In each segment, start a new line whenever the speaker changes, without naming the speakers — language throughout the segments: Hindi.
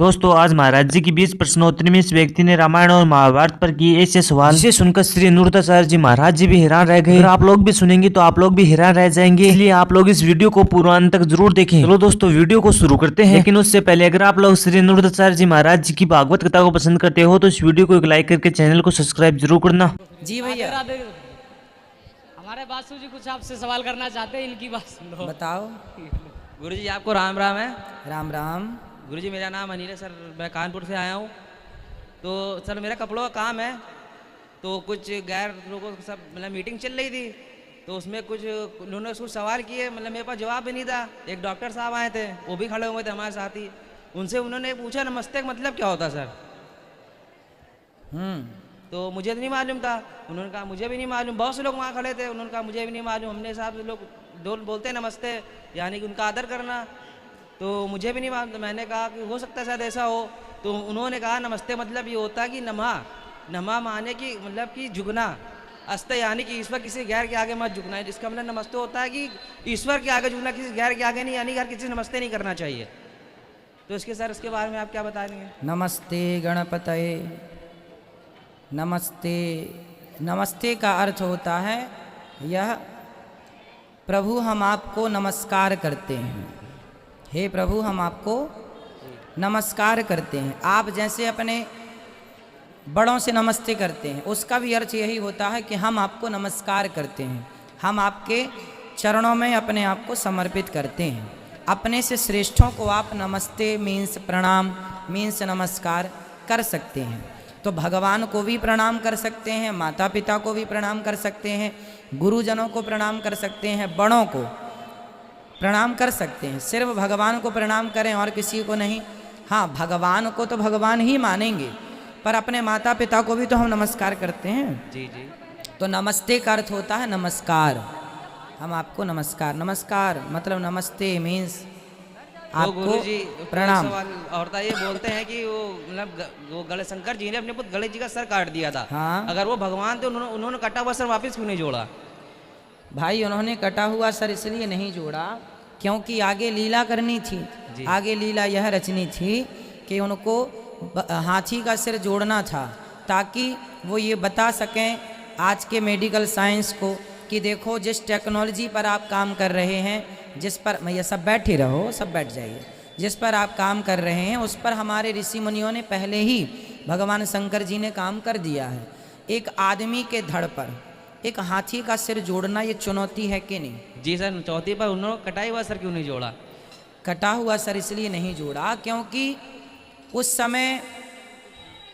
दोस्तों आज महाराज जी की 20 प्रश्नोत्तरी में इस व्यक्ति ने रामायण और महाभारत पर किए ऐसे सवाल जिसे सुनकर श्री नूरताचार्य जी महाराज जी भी हैरान रह गए। अगर आप लोग भी सुनेंगे तो आप लोग भी हैरान रह जाएंगे, इसलिए आप लोग इस वीडियो को पूरा अंत तक जरूर देखें। चलो दोस्तों वीडियो को शुरू करते हैं, लेकिन उससे पहले अगर आप लोग श्री नूरताचार्य जी महाराज जी की भागवत कथा को पसंद करते हो तो इस वीडियो को एक लाइक करके चैनल को सब्सक्राइब जरूर करना।
जी भैया
हमारे बासु जी कुछ आपसे सवाल करना चाहते हैं, इनकी बात सुन लो।
बताओ।
गुरुजी आपको राम राम है।
राम राम।
गुरुजी मेरा नाम अनिल है सर, मैं कानपुर से आया हूँ। तो सर मेरा कपड़ों का काम है, तो कुछ गैर लोगों के सब मतलब मीटिंग चल रही थी, तो उसमें कुछ उन्होंने कुछ सवाल किए, मतलब मेरे पास जवाब भी नहीं था। एक डॉक्टर साहब आए थे, वो भी खड़े हुए थे हमारे साथ ही। उनसे उन्होंने पूछा नमस्ते का मतलब क्या होता सर। तो मुझे तो नहीं मालूम था। उन्होंने कहा मुझे भी नहीं मालूम। बहुत से लोग वहाँ खड़े थे, उन्होंने कहा मुझे भी नहीं मालूम। हमने साहब से लोग बोलते हैं नमस्ते, यानी कि उनका आदर करना, तो मुझे भी नहीं मालूम। तो मैंने कहा कि हो सकता है शायद ऐसा हो। तो उन्होंने कहा नमस्ते मतलब ये होता है कि नमा माने कि मतलब कि झुकना, अस्ते यानी कि ईश्वर किसी गैर के आगे मत झुकना है। इसका मतलब नमस्ते होता है कि ईश्वर के आगे झुकना, किसी गैर के आगे नहीं, यानी हर किसी नमस्ते नहीं करना चाहिए। तो इसके बारे में आप क्या बता देंगे?
नमस्ते गणपतये। नमस्ते, नमस्ते का अर्थ होता है यह प्रभु हम आपको नमस्कार करते हैं। हे प्रभु हम आपको नमस्कार करते हैं। आप जैसे अपने बड़ों से नमस्ते करते हैं, उसका भी अर्थ यही होता है कि हम आपको नमस्कार करते हैं। हम आपके चरणों में अपने आप को समर्पित करते हैं। अपने से श्रेष्ठों को आप नमस्ते मीन्स प्रणाम मीन्स नमस्कार कर सकते हैं। तो भगवान को भी प्रणाम कर सकते हैं, माता पिता को भी प्रणाम कर सकते हैं, गुरुजनों को प्रणाम कर सकते हैं, बड़ों को प्रणाम कर सकते हैं। सिर्फ भगवान को प्रणाम करें और किसी को नहीं। हाँ, भगवान को तो भगवान ही मानेंगे, पर अपने माता पिता को भी तो हम नमस्कार करते हैं।
जी जी।
तो नमस्ते का अर्थ होता है नमस्कार। हम आपको नमस्कार, नमस्कार मतलब नमस्ते मीन्स आपको प्रणाम।
और ये बोलते हैं कि वो गणेश शंकर जी ने अपने पुत्र गणेश जी का सर काट दिया था।
हाँ।
अगर वो भगवान थे, उन्होंने कटा हुआ सर वापस क्यों नहीं जोड़ा?
भाई उन्होंने कटा हुआ सर इसलिए नहीं जोड़ा क्योंकि आगे लीला करनी थी। आगे लीला यह रचनी थी कि उनको हाथी का सिर जोड़ना था, ताकि वो ये बता सकें आज के मेडिकल साइंस को कि देखो जिस टेक्नोलॉजी पर आप काम कर रहे हैं, जिस पर ये सब बैठे रहो, सब बैठ जाइए, जिस पर आप काम कर रहे हैं उस पर हमारे ऋषि मुनियों ने पहले ही भगवान शंकर जी ने काम कर दिया है। एक आदमी के धड़ पर एक हाथी का सिर जोड़ना ये चुनौती है कि नहीं?
जी सर, चौथी पर उन्होंने कटा हुआ सर क्यों नहीं जोड़ा?
कटा हुआ सर इसलिए नहीं जोड़ा क्योंकि उस समय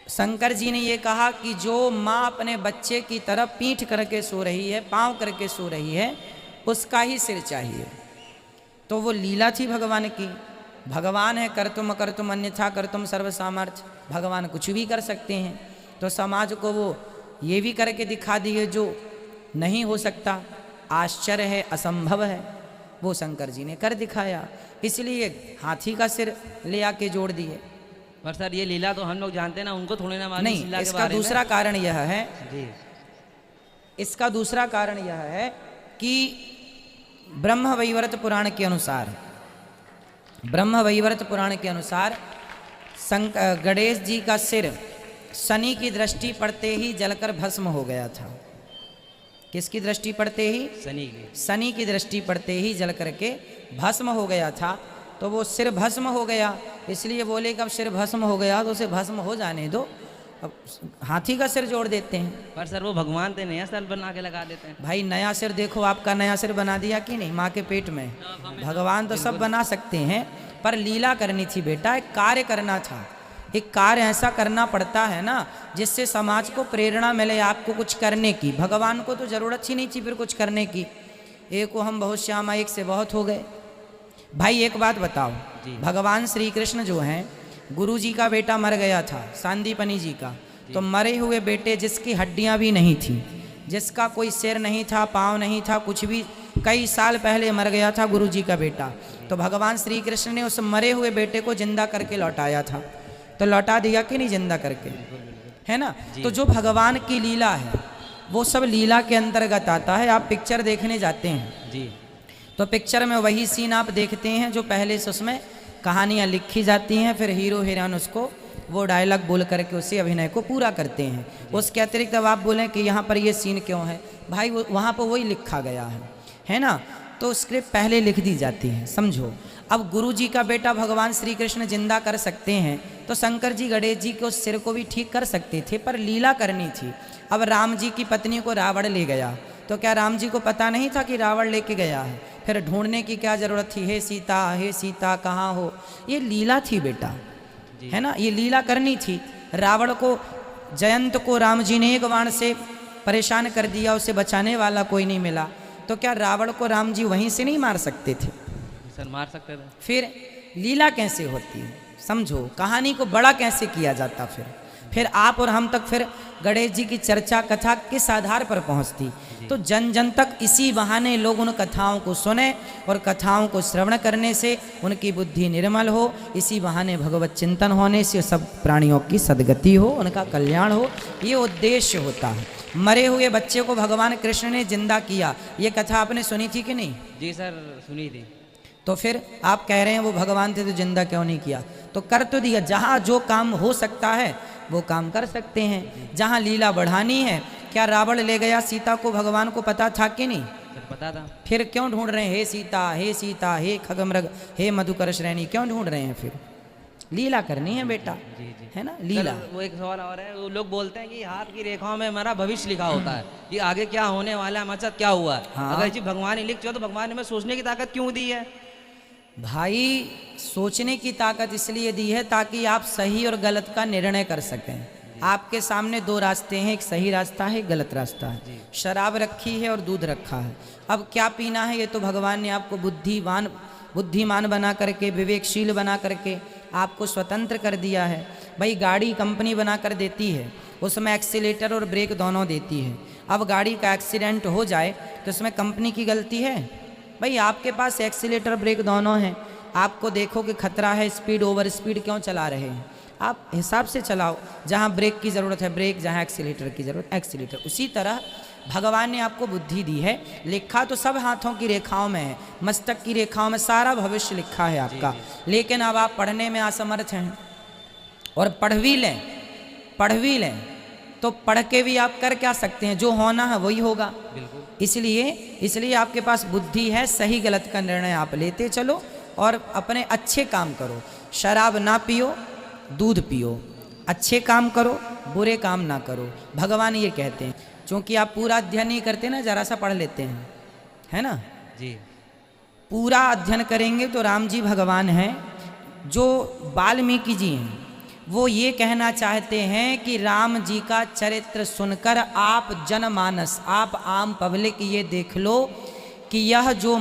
शंकर जी ने ये कहा कि जो माँ अपने बच्चे की तरफ पीठ करके सो रही है, पाँव करके सो रही है, उसका ही सिर चाहिए। तो वो लीला थी भगवान की। भगवान है कर्तुम कर्तुम अन्यथा कर्तुम सर्व सामर्थ्य, भगवान कुछ भी कर सकते हैं। तो समाज को वो ये भी करके दिखा दिए जो नहीं हो सकता, आश्चर्य है, असंभव है, वो शंकर जी ने कर दिखाया। इसलिए हाथी का सिर ले आके जोड़ दिए।
पर सर ये लीला तो हम लोग जानते हैं ना, उनको थोड़ी ना मालूम।
नहीं, इसका दूसरा कारण यह है
जी,
इसका दूसरा कारण यह है कि ब्रह्म वैवर्त पुराण के अनुसार, ब्रह्म वैवर्त पुराण के अनुसार गणेश जी का सिर शनि की दृष्टि पड़ते ही जलकर भस्म हो गया था। किसकी दृष्टि पड़ते ही? शनि की दृष्टि पड़ते ही जल करके भस्म हो गया था। तो वो सिर भस्म हो गया, इसलिए बोले कि अब सिर भस्म हो गया तो उसे भस्म हो जाने दो, अब हाथी का सिर जोड़ देते हैं।
पर सर वो भगवान थे, नया सिर बना के लगा देते हैं।
भाई नया सिर देखो, आपका नया सिर बना दिया कि नहीं माँ के पेट में? भगवान तो सब बना सकते हैं, पर लीला करनी थी बेटा, एक कार्य करना था। एक कार्य ऐसा करना पड़ता है ना जिससे समाज को प्रेरणा मिले आपको कुछ करने की। भगवान को तो जरूरत ही नहीं थी फिर कुछ करने की। एक को हम बहुत श्यामा, एक से बहुत हो गए। भाई एक बात बताओ, भगवान श्री कृष्ण जो हैं, गुरु जी का बेटा मर गया था, सांदीपनी जी का। तो मरे हुए बेटे जिसकी हड्डियां भी नहीं थी, जिसका कोई सिर नहीं था, पाँव नहीं था, कुछ भी, कई साल पहले मर गया था गुरु जी का बेटा। तो भगवान श्री कृष्ण ने उस मरे हुए बेटे को जिंदा करके लौटाया था। तो लौटा दिया कि नहीं जिंदा करके, है ना? तो जो भगवान की लीला है वो सब लीला के अंतर्गत आता है। आप पिक्चर देखने जाते हैं
जी,
तो पिक्चर में वही सीन आप देखते हैं जो पहले से उसमें कहानियाँ लिखी जाती हैं, फिर हीरो हीरोइन उसको वो डायलॉग बोल करके उसी अभिनय को पूरा करते हैं। उसके अतिरिक्त अब आप बोलें कि यहाँ पर ये सीन क्यों है, भाई वो वहाँ पर वही लिखा गया है ना। तो स्क्रिप्ट पहले लिख दी जाती है, समझो। अब गुरु जी का बेटा भगवान श्री कृष्ण जिंदा कर सकते हैं, तो शंकर जी गणेश जी के उस सिर को भी ठीक कर सकते थे, पर लीला करनी थी। अब राम जी की पत्नी को रावण ले गया, तो क्या राम जी को पता नहीं था कि रावण लेके गया है? फिर ढूंढने की क्या जरूरत थी? हे सीता कहाँ हो? ये लीला थी बेटा, है ना, ये लीला करनी थी। रावण को, जयंत को राम जी ने एक बाण से परेशान कर दिया, उसे बचाने वाला कोई नहीं मिला, तो क्या रावण को राम जी वहीं से नहीं मार सकते थे?
सर मार सकते थे।
फिर लीला कैसे होती है, समझो, कहानी को बड़ा कैसे किया जाता। फिर आप और हम तक फिर गणेश जी की चर्चा कथा किस आधार पर पहुंचती? तो जन जन तक इसी बहाने लोग उन कथाओं को सुने, और कथाओं को श्रवण करने से उनकी बुद्धि निर्मल हो, इसी बहाने भगवत चिंतन होने से सब प्राणियों की सद्गति हो, उनका कल्याण हो, ये उद्देश्य होता है। मरे हुए बच्चे को भगवान कृष्ण ने जिंदा किया, ये कथा आपने सुनी थी कि नहीं?
जी सर सुनी थी।
तो फिर आप कह रहे हैं वो भगवान थे तो जिंदा क्यों नहीं किया? तो कर तो दिया। जहाँ जो काम हो सकता है वो काम कर सकते हैं। जहाँ लीला बढ़ानी है, क्या रावण ले गया सीता को, भगवान को पता था कि नहीं?
सर पता था।
फिर क्यों ढूंढ रहे हैं हे सीता हे खगमृग हे मधुकर श्रेणी, क्यों ढूंढ रहे हैं? फिर लीला करनी है बेटा, है ना, लीला।
सर, वो एक सवाल और है, वो लोग बोलते हैं कि हाथ की रेखाओं में हमारा भविष्य लिखा होता है कि आगे क्या होने वाला है, हमारे साथ क्या हुआ है।
हाँ।
अगर जी भगवान ही लिख चुका तो भगवान ने हमें सोचने की ताकत क्यों दी है?
भाई सोचने की ताकत इसलिए दी है ताकि आप सही और गलत का निर्णय कर सकें। आपके सामने दो रास्ते हैं, एक सही रास्ता है, एक गलत रास्ता है। शराब रखी है और दूध रखा है, अब क्या पीना है? ये तो भगवान ने आपको बुद्धिमान बना करके, विवेकशील बना करके आपको स्वतंत्र कर दिया है। भाई गाड़ी कंपनी बना कर देती है, उसमें एक्सीलेटर और ब्रेक दोनों देती है। अब गाड़ी का एक्सीडेंट हो जाए तो इसमें कंपनी की गलती है? भाई आपके पास एक्सीलेटर ब्रेक दोनों हैं, आपको देखो कि खतरा है, स्पीड ओवर स्पीड क्यों चला रहे हैं? आप हिसाब से चलाओ, जहाँ ब्रेक की ज़रूरत है ब्रेक, जहाँ एक्सीलेटर की ज़रूरत एक्सीलेटर। उसी तरह भगवान ने आपको बुद्धि दी है। लिखा तो सब हाथों की रेखाओं में है, मस्तक की रेखाओं में सारा भविष्य लिखा है आपका। लेकिन अब आप पढ़ने में असमर्थ हैं, और पढ़ भी लें तो पढ़ के भी आप कर क्या सकते हैं? जो होना है वही होगा। इसलिए आपके पास बुद्धि है, सही गलत का निर्णय आप लेते चलो और अपने अच्छे काम करो। शराब ना पियो, दूध पियो, अच्छे काम करो, बुरे काम ना करो। भगवान ये कहते हैं, क्योंकि आप पूरा अध्ययन नहीं करते ना, जरा सा पढ़ लेते हैं, है ना
जी।
पूरा अध्ययन करेंगे तो राम जी भगवान हैं। जो वाल्मीकि जी हैं वो ये कहना चाहते हैं कि राम जी का चरित्र सुनकर आप जनमानस, आप आम पब्लिक ये देख लो कि यह जो